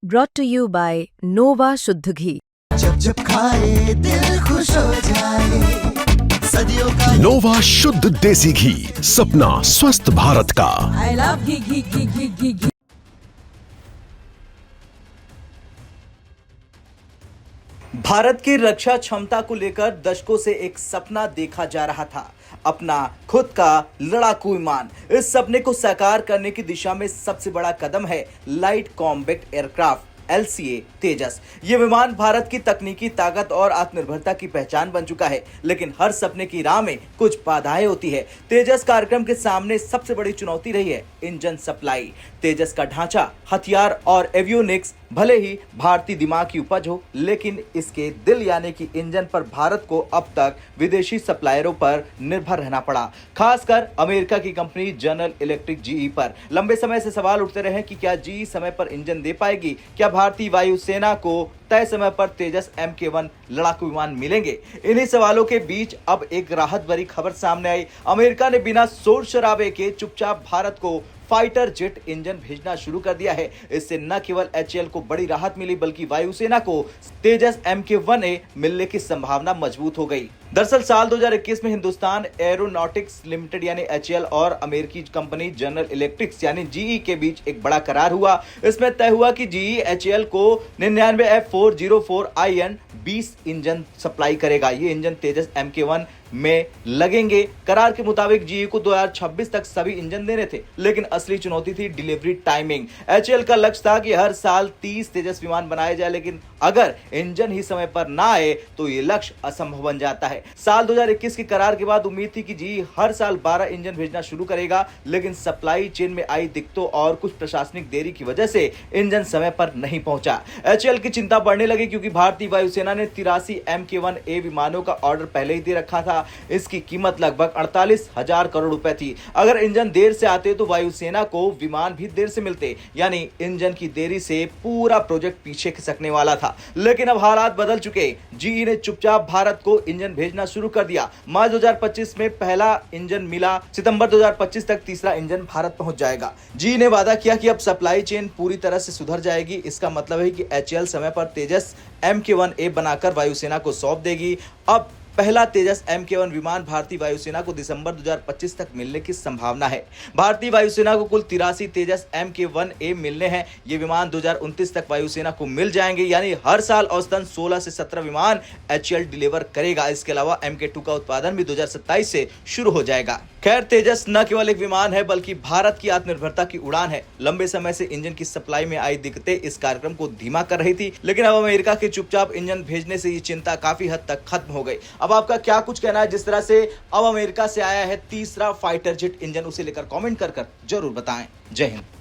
brought to you by Nova शुद्ध घी। जब जब खाए दिल खुश हो जाए, सदियों का नोवा शुद्ध देसी घी, सपना स्वस्थ भारत का। I love घी घी घी घी घी घी। भारत की रक्षा क्षमता को लेकर दशकों से एक सपना देखा जा रहा था, अपना खुद का लड़ाकू विमान। इस सपने को साकार करने की दिशा में सबसे बड़ा कदम है लाइट कॉम्बैट एयरक्राफ्ट LCA तेजस। ये विमान भारत की तकनीकी ताकत और आत्मनिर्भरता की पहचान बन चुका है, लेकिन हर सपने की राह में कुछ बाधाएं होती है। तेजस कार्यक्रम के सामने सबसे बड़ी चुनौती रही है इंजन सप्लाई। तेजस का ढांचा, हथियार और एवियोनिक्स भले ही भारतीय दिमाग की उपज हो, लेकिन इसके दिल यानी कि इंजन पर भारत को अब तक विदेशी सप्लायरों पर निर्भर रहना पड़ा, खासकर अमेरिका की कंपनी जनरल इलेक्ट्रिक GE पर। लंबे समय से सवाल उठते रहे कि क्या GE समय पर इंजन दे पाएगी, क्या भारतीय वायुसेना को तय समय पर तेजस MK1 लड़ाकू विमान मिलेंगे। इन्हीं सवालों के बीच अब एक राहत भरी खबर सामने आई। अमेरिका ने बिना शोर शराबे के चुपचाप भारत को फाइटर जेट इंजन भेजना शुरू कर दिया है। इससे न केवल HAL को बड़ी राहत मिली, बल्कि वायुसेना को तेजस MK1A मिलने की संभावना मजबूत हो गई। दरअसल साल 2021 में हिंदुस्तान एरोनॉटिक्स लिमिटेड यानी HAL और अमेरिकी कंपनी जनरल इलेक्ट्रिक्स यानी GE के बीच एक बड़ा करार हुआ। इसमें तय हुआ कि GE HAL को 99 F404IN 20 इंजन सप्लाई करेगा। ये इंजन तेजस MK1 में लगेंगे। करार के मुताबिक GE को 2026 तक सभी इंजन देने थे, लेकिन असली चुनौती थी डिलीवरी टाइमिंग। HAL का लक्ष्य था कि हर साल 30 तेजस विमान बनाए जाए, लेकिन अगर इंजन ही समय पर ना आए तो ये लक्ष्य असंभव बन जाता है। साल 2021 के करार के बाद उम्मीद थी कि GE हर साल 12 इंजन भेजना शुरू करेगा, लेकिन सप्लाई चेन में आई दिक्कतों और कुछ प्रशासनिक देरी की वजह से इंजन समय पर नहीं पहुंचा। HAL की चिंता बढ़ने लगी, क्योंकि भारतीय वायुसेना ने 83 MK1A विमानों का ऑर्डर पहले ही दे रखा था। इसकी कीमत लगभग 48,000 करोड़ रुपए थी। अगर इंजन देर से आते तो वायुसेना को विमान भी देर से मिलते, यानी इंजन की देरी से पूरा प्रोजेक्ट पीछे खिसकने वाला था। लेकिन अब हालात बदल चुके। GE ने चुपचाप भारत को इंजन भेजना शुरू कर दिया। मार्च 2025 में पहला इंजन मिला, सितंबर 2025 तक तीसरा इंजन भारत पहुंच जाएगा। GE ने वादा किया कि अब सप्लाई चेन पूरी तरह से सुधर जाएगी। इसका मतलब है कि HAL समय पर तेजस MK1A बनाकर वायुसेना को सौंप देगी। अब पहला तेजस MK1 विमान भारतीय वायुसेना को दिसंबर 2025 तक मिलने की संभावना है। भारतीय वायुसेना को कुल 83 तेजस MK1A मिलने हैं। ये विमान 2029 तक वायुसेना को मिल जाएंगे, यानी हर साल औसतन 16 से 17 विमान HAL डिलीवर करेगा। इसके अलावा MK2 का उत्पादन भी 2027 से शुरू हो जाएगा। खैर, तेजस न केवल एक विमान है, बल्कि भारत की आत्मनिर्भरता की उड़ान है। लंबे समय से इंजन की सप्लाई में आई दिक्कतें इस कार्यक्रम को धीमा कर रही थी, लेकिन अब अमेरिका के चुपचाप इंजन भेजने से ये चिंता काफी हद तक खत्म हो गई। अब आपका क्या कुछ कहना है? जिस तरह से अब अमेरिका से आया है तीसरा फाइटर जेट इंजन, उसे लेकर कमेंट कर जरूर बताएं। जय हिंद।